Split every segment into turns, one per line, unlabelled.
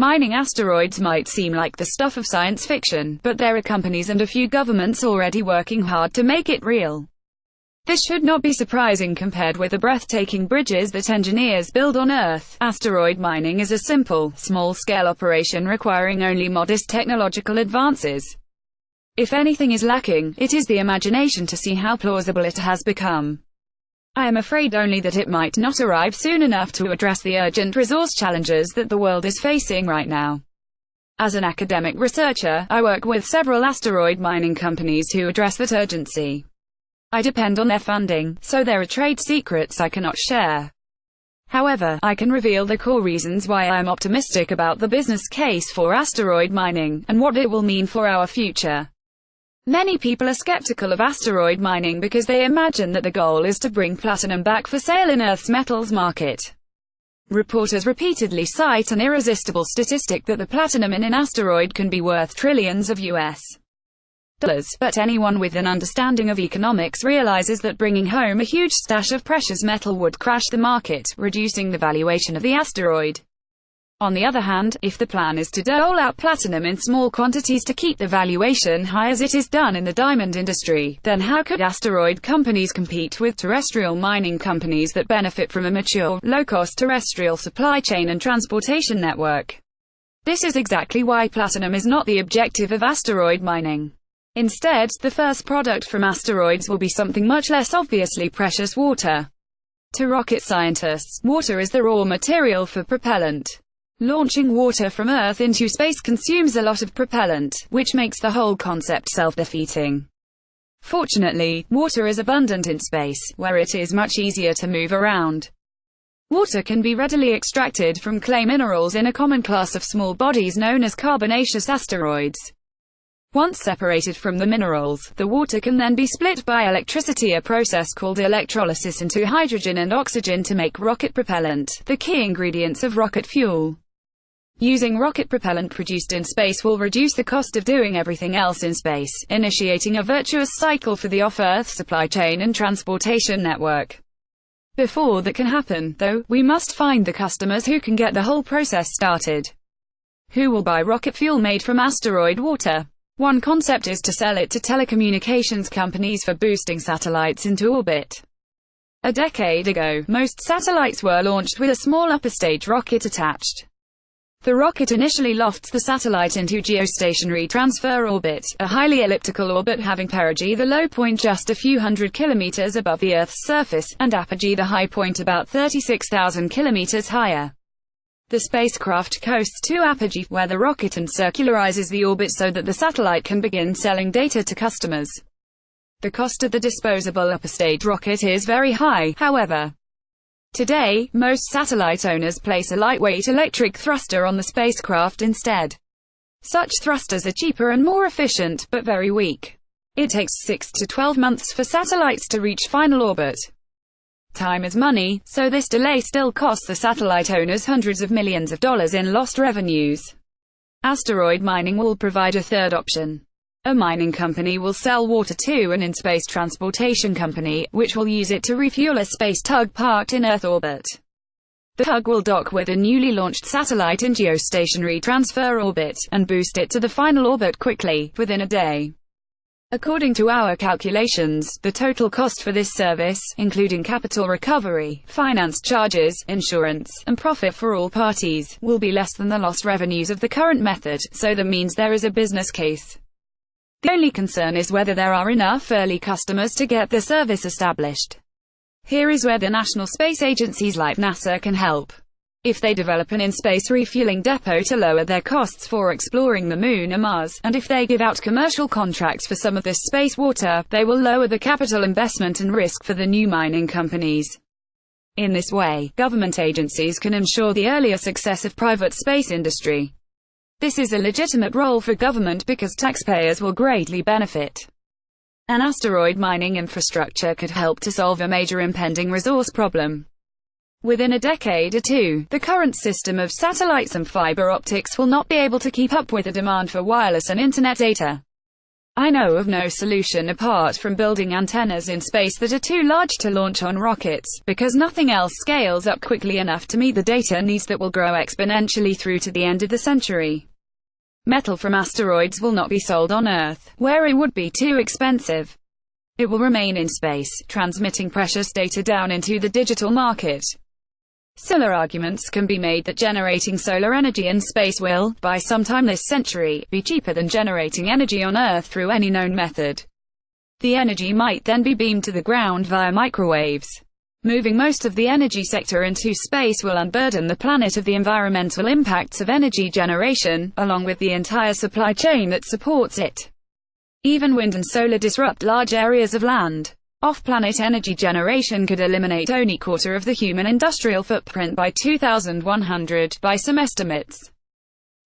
Mining asteroids might seem like the stuff of science fiction, but there are companies and a few governments already working hard to make it real. This should not be surprising compared with the breathtaking bridges that engineers build on Earth. Asteroid mining is a simple, small-scale operation requiring only modest technological advances. If anything is lacking, it is the imagination to see how plausible it has become. I am afraid only that it might not arrive soon enough to address the urgent resource challenges that the world is facing right now. As an academic researcher, I work with several asteroid mining companies who address that urgency. I depend on their funding, so there are trade secrets I cannot share. However, I can reveal the core reasons why I am optimistic about the business case for asteroid mining, and what it will mean for our future. Many people are skeptical of asteroid mining because they imagine that the goal is to bring platinum back for sale in Earth's metals market. Reporters repeatedly cite an irresistible statistic that the platinum in an asteroid can be worth trillions of US dollars, but anyone with an understanding of economics realizes that bringing home a huge stash of precious metal would crash the market, reducing the valuation of the asteroid. On the other hand, if the plan is to dole out platinum in small quantities to keep the valuation high as it is done in the diamond industry, then how could asteroid companies compete with terrestrial mining companies that benefit from a mature, low-cost terrestrial supply chain and transportation network? This is exactly why platinum is not the objective of asteroid mining. Instead, the first product from asteroids will be something much less obviously precious: water. To rocket scientists, water is the raw material for propellant. Launching water from Earth into space consumes a lot of propellant, which makes the whole concept self-defeating. Fortunately, water is abundant in space, where it is much easier to move around. Water can be readily extracted from clay minerals in a common class of small bodies known as carbonaceous asteroids. Once separated from the minerals, the water can then be split by electricity, a process called electrolysis, into hydrogen and oxygen to make rocket propellant, the key ingredients of rocket fuel. Using rocket propellant produced in space will reduce the cost of doing everything else in space, initiating a virtuous cycle for the off-Earth supply chain and transportation network. Before that can happen, though, we must find the customers who can get the whole process started. Who will buy rocket fuel made from asteroid water? One concept is to sell it to telecommunications companies for boosting satellites into orbit. A decade ago, most satellites were launched with a small upper-stage rocket attached. The rocket initially lofts the satellite into geostationary transfer orbit, a highly elliptical orbit having perigee the low point just a few hundred kilometers above the Earth's surface, and apogee the high point about 36,000 kilometers higher. The spacecraft coasts to apogee, where the rocket encircularizes the orbit so that the satellite can begin selling data to customers. The cost of the disposable upper-stage rocket is very high, however. Today, most satellite owners place a lightweight electric thruster on the spacecraft instead. Such thrusters are cheaper and more efficient, but very weak. It takes 6 to 12 months for satellites to reach final orbit. Time is money, so this delay still costs the satellite owners hundreds of millions of dollars in lost revenues. Asteroid mining will provide a third option. A mining company will sell water to an in-space transportation company, which will use it to refuel a space tug parked in Earth orbit. The tug will dock with a newly launched satellite in geostationary transfer orbit, and boost it to the final orbit quickly, within a day. According to our calculations, the total cost for this service, including capital recovery, finance charges, insurance, and profit for all parties, will be less than the lost revenues of the current method, so that means there is a business case. The only concern is whether there are enough early customers to get the service established. Here is where the national space agencies like NASA can help. If they develop an in-space refueling depot to lower their costs for exploring the Moon or Mars, and if they give out commercial contracts for some of this space water, they will lower the capital investment and risk for the new mining companies. In this way, government agencies can ensure the earlier success of private space industry. This is a legitimate role for government because taxpayers will greatly benefit. An asteroid mining infrastructure could help to solve a major impending resource problem. Within a decade or two, the current system of satellites and fiber optics will not be able to keep up with the demand for wireless and internet data. I know of no solution apart from building antennas in space that are too large to launch on rockets, because nothing else scales up quickly enough to meet the data needs that will grow exponentially through to the end of the century. Metal from asteroids will not be sold on Earth, where it would be too expensive. It will remain in space, transmitting precious data down into the digital market. Similar arguments can be made that generating solar energy in space will, by sometime this century, be cheaper than generating energy on Earth through any known method. The energy might then be beamed to the ground via microwaves. Moving most of the energy sector into space will unburden the planet of the environmental impacts of energy generation, along with the entire supply chain that supports it. Even wind and solar disrupt large areas of land. Off-planet energy generation could eliminate only a quarter of the human industrial footprint by 2100, by some estimates.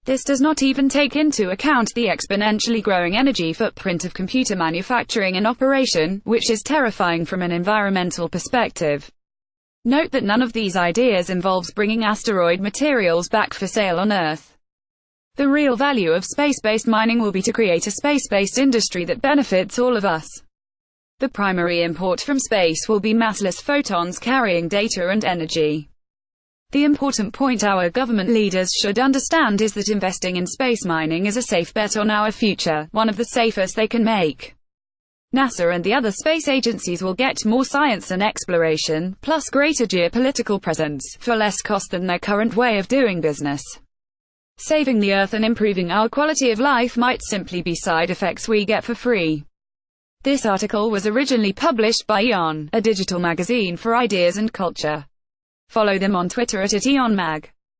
This does not even take into account the exponentially growing energy footprint of computer manufacturing and operation, which is terrifying from an environmental perspective. Note that none of these ideas involves bringing asteroid materials back for sale on Earth. The real value of space-based mining will be to create a space-based industry that benefits all of us. The primary import from space will be massless photons carrying data and energy. The important point our government leaders should understand is that investing in space mining is a safe bet on our future, one of the safest they can make. NASA and the other space agencies will get more science and exploration, plus greater geopolitical presence, for less cost than their current way of doing business. Saving the Earth and improving our quality of life might simply be side effects we get for free. This article was originally published by Eon, a digital magazine for ideas and culture. Follow them on Twitter at @EonMag.